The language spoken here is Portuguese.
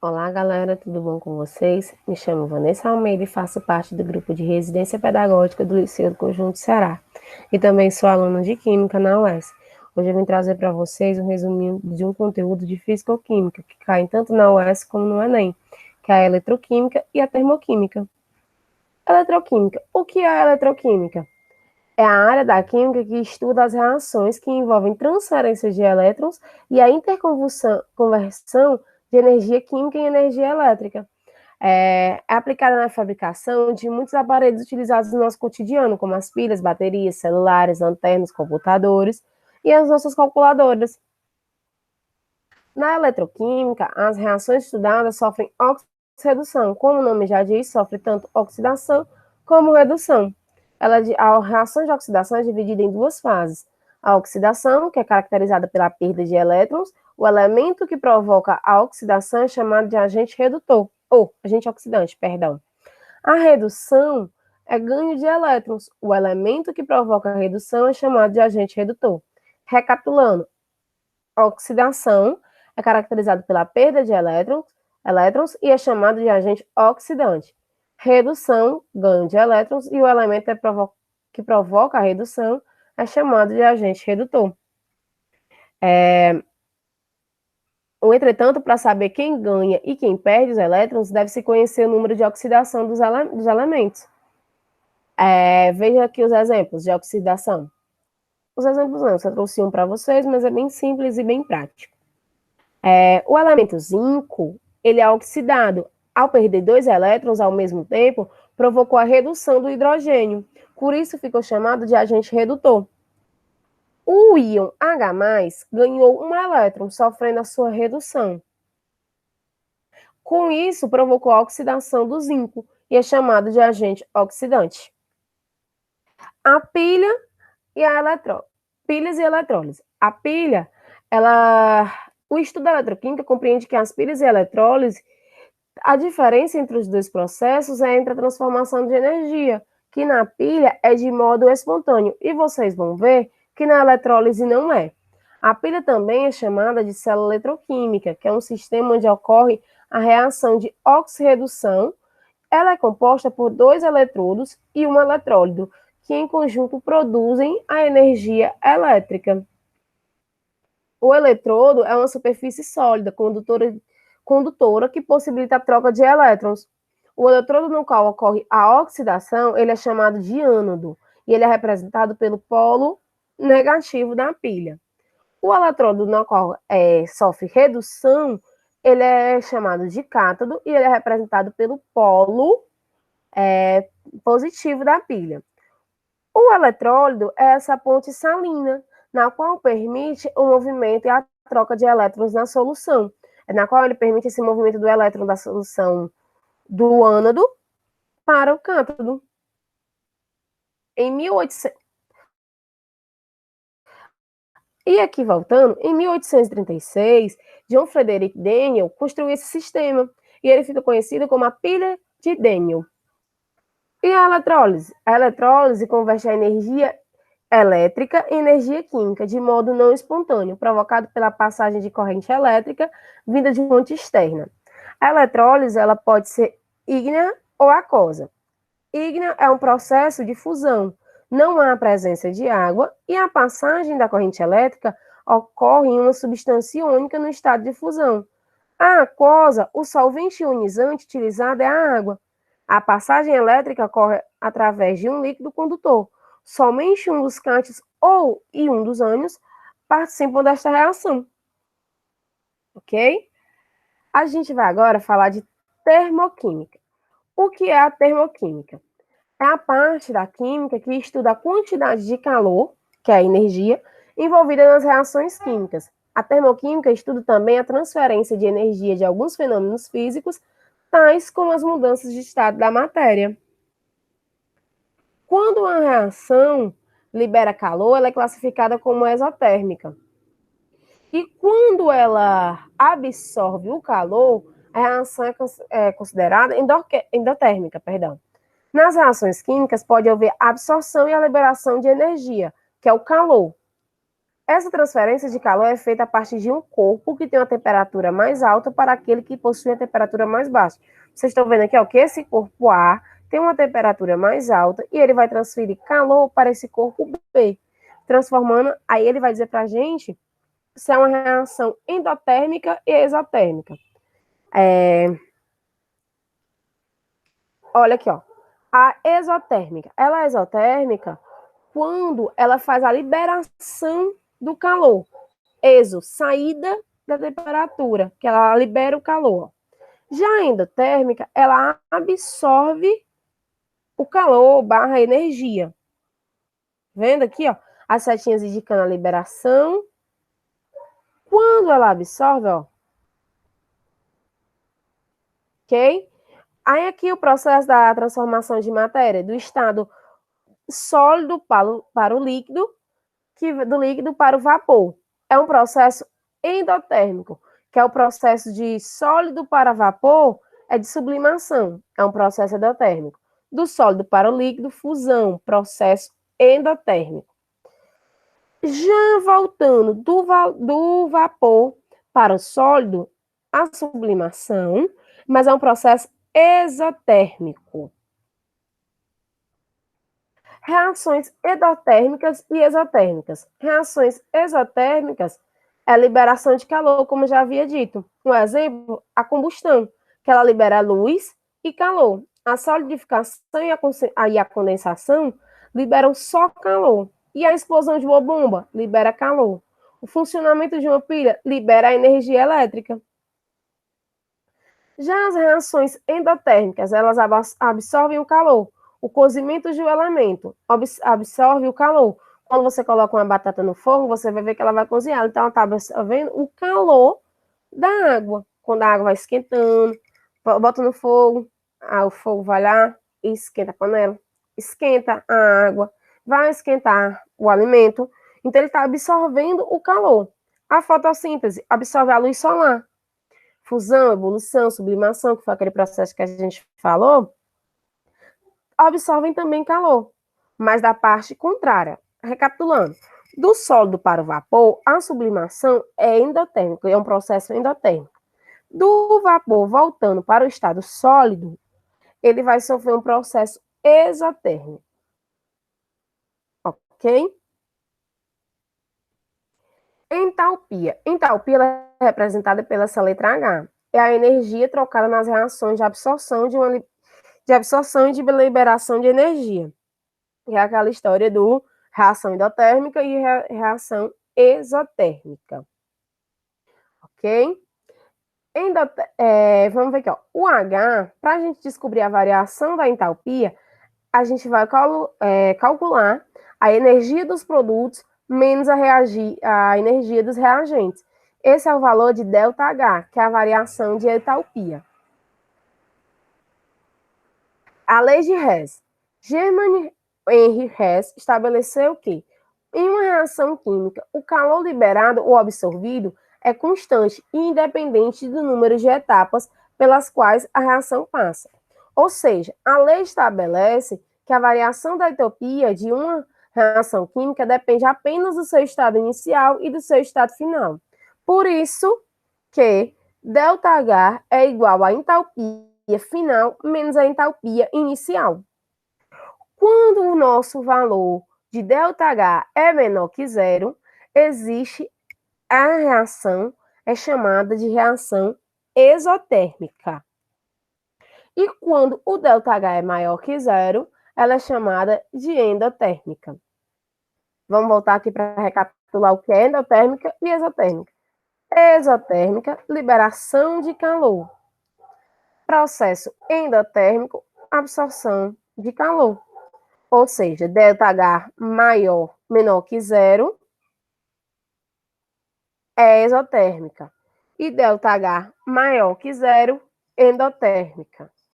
Olá, galera, tudo bom com vocês? Me chamo Vanessa Almeida e faço parte do grupo de residência pedagógica do Liceu do Conjunto Ceará. E também sou aluna de Química na UES. Hoje eu vim trazer para vocês um resuminho de um conteúdo de Físico-Química, que cai tanto na UES como no Enem, que é a Eletroquímica e a Termoquímica. Eletroquímica. O que é a eletroquímica? É a área da química que estuda as reações que envolvem transferência de elétrons e a interconversão de energia química em energia elétrica. É aplicada na fabricação de muitos aparelhos utilizados no nosso cotidiano, como as pilhas, baterias, celulares, lanternas, computadores e as nossas calculadoras. Na eletroquímica, as reações estudadas sofrem oxirredução. Como o nome já diz, sofre tanto oxidação como redução. A reação de oxidação é dividida em duas fases. A oxidação, que é caracterizada pela perda de elétrons, o elemento que provoca a oxidação é chamado de agente redutor, ou agente oxidante, perdão. A redução é ganho de elétrons. O elemento que provoca a redução é chamado de agente redutor. Recapitulando, a oxidação é caracterizado pela perda de elétrons e é chamado de agente oxidante. Redução, ganho de elétrons, e o elemento que provoca a redução é chamado de agente redutor. Entretanto, para saber quem ganha e quem perde os elétrons, deve-se conhecer o número de oxidação dos elementos. Veja aqui os exemplos de oxidação. Os exemplos não, eu só trouxe um para vocês, mas é bem simples e bem prático. O elemento zinco, ele é oxidado. Ao perder dois elétrons ao mesmo tempo, provocou a redução do hidrogênio. Por isso ficou chamado de agente redutor. O íon H+, ganhou um elétron, sofrendo a sua redução. Com isso, provocou a oxidação do zinco e é chamado de agente oxidante. A pilha e a eletrólise. Pilhas e eletrólise. A pilha, o estudo da eletroquímica compreende que as pilhas e a eletrólise, a diferença entre os dois processos é entre a transformação de energia, que na pilha é de modo espontâneo, e vocês vão ver que na eletrólise não é. A pilha também é chamada de célula eletroquímica, que é um sistema onde ocorre a reação de oxirredução. Ela é composta por dois eletrodos e um eletrólido, que em conjunto produzem a energia elétrica. O eletrodo é uma superfície sólida, condutora que possibilita a troca de elétrons. O eletrodo no qual ocorre a oxidação, ele é chamado de ânodo, e ele é representado pelo polo negativo da pilha. O eletrodo no qual sofre redução, ele é chamado de cátodo, e ele é representado pelo polo positivo da pilha. O eletrólido é essa ponte salina, na qual permite o movimento e a troca de elétrons na solução, na qual ele permite esse movimento do elétron da solução do ânodo para o cátodo. Em 1800... E aqui voltando, em 1836, John Frederick Daniel construiu esse sistema, e ele fica conhecido como a pilha de Daniel. E a eletrólise? A eletrólise converte a energia elétrica em energia química, de modo não espontâneo, provocado pela passagem de corrente elétrica vinda de fonte externa. A eletrólise ela pode ser ígnea ou aquosa. Ígnea é um processo de fusão, não há presença de água e a passagem da corrente elétrica ocorre em uma substância iônica no estado de fusão. A aquosa, o solvente ionizante utilizado é a água. A passagem elétrica ocorre através de um líquido condutor. Somente um dos cátions e um dos ânions participam desta reação. Ok? A gente vai agora falar de termoquímica. O que é a termoquímica? É a parte da química que estuda a quantidade de calor, que é a energia, envolvida nas reações químicas. A termoquímica estuda também a transferência de energia de alguns fenômenos físicos, tais como as mudanças de estado da matéria. Quando uma reação libera calor, ela é classificada como exotérmica. E quando ela absorve o calor, a reação é considerada endotérmica, perdão. Nas reações químicas, pode haver absorção e a liberação de energia, que é o calor. Essa transferência de calor é feita a partir de um corpo que tem uma temperatura mais alta para aquele que possui a temperatura mais baixa. Vocês estão vendo aqui, ó, que esse corpo A tem uma temperatura mais alta e ele vai transferir calor para esse corpo B, transformando, aí ele vai dizer para a gente se é uma reação endotérmica e exotérmica. Olha aqui, ó, a exotérmica, ela é exotérmica quando ela faz a liberação do calor. Exo, saída da temperatura, que ela libera o calor. Já a endotérmica, ela absorve o calor barra energia. Vendo aqui, ó, as setinhas indicando a liberação. Quando ela absorve, ó, ok? Aí aqui o processo da transformação de matéria, do estado sólido para o líquido, do líquido para o vapor. É um processo endotérmico, que é o processo de sólido para vapor, é de sublimação, é um processo endotérmico. Do sólido para o líquido, fusão, processo endotérmico. Já voltando do vapor para o sólido, a sublimação, mas é um processo exotérmico. Reações endotérmicas e exotérmicas. Reações exotérmicas é a liberação de calor, como já havia dito. Um exemplo, a combustão, que ela libera luz e calor. A solidificação e a condensação liberam só calor. E a explosão de uma bomba libera calor. O funcionamento de uma pilha libera a energia elétrica. Já as reações endotérmicas, elas absorvem o calor. O cozimento de um elemento absorve o calor. Quando você coloca uma batata no fogo, você vai ver que ela vai cozinhar. Então, ela está absorvendo o calor da água. Quando a água vai esquentando, bota no fogo, o fogo vai lá e esquenta a panela, esquenta a água, vai esquentar o alimento. Então, ele está absorvendo o calor. A fotossíntese absorve a luz solar. Fusão, evolução, sublimação, que foi aquele processo que a gente falou, absorvem também calor, mas da parte contrária. Recapitulando, do sólido para o vapor, a sublimação é endotérmica, é um processo endotérmico. Do vapor voltando para o estado sólido, ele vai sofrer um processo exotérmico. Ok? Entalpia. Entalpia é representada pela essa letra H. É a energia trocada nas reações de absorção e de liberação de energia. É aquela história do reação endotérmica e reação exotérmica. Ok? Vamos ver aqui, ó. O H, para a gente descobrir a variação da entalpia, a gente vai calcular a energia dos produtos menos a energia dos reagentes. Esse é o valor de ΔH, que é a variação de entalpia. A lei de Hess. Germain Henry Hess estabeleceu que, em uma reação química, o calor liberado ou absorvido é constante e independente do número de etapas pelas quais a reação passa. Ou seja, a lei estabelece que a variação da entropia de uma reação química depende apenas do seu estado inicial e do seu estado final. Por isso que ΔH é igual à entalpia final menos a entalpia inicial. Quando o nosso valor de ΔH é menor que zero, existe a reação, é chamada de reação exotérmica. E quando o ΔH é maior que zero, ela é chamada de endotérmica. Vamos voltar aqui para recapitular o que é endotérmica e exotérmica. Exotérmica, liberação de calor. Processo endotérmico, absorção de calor. Ou seja, ΔH menor que zero é exotérmica. E ΔH maior que zero, endotérmica.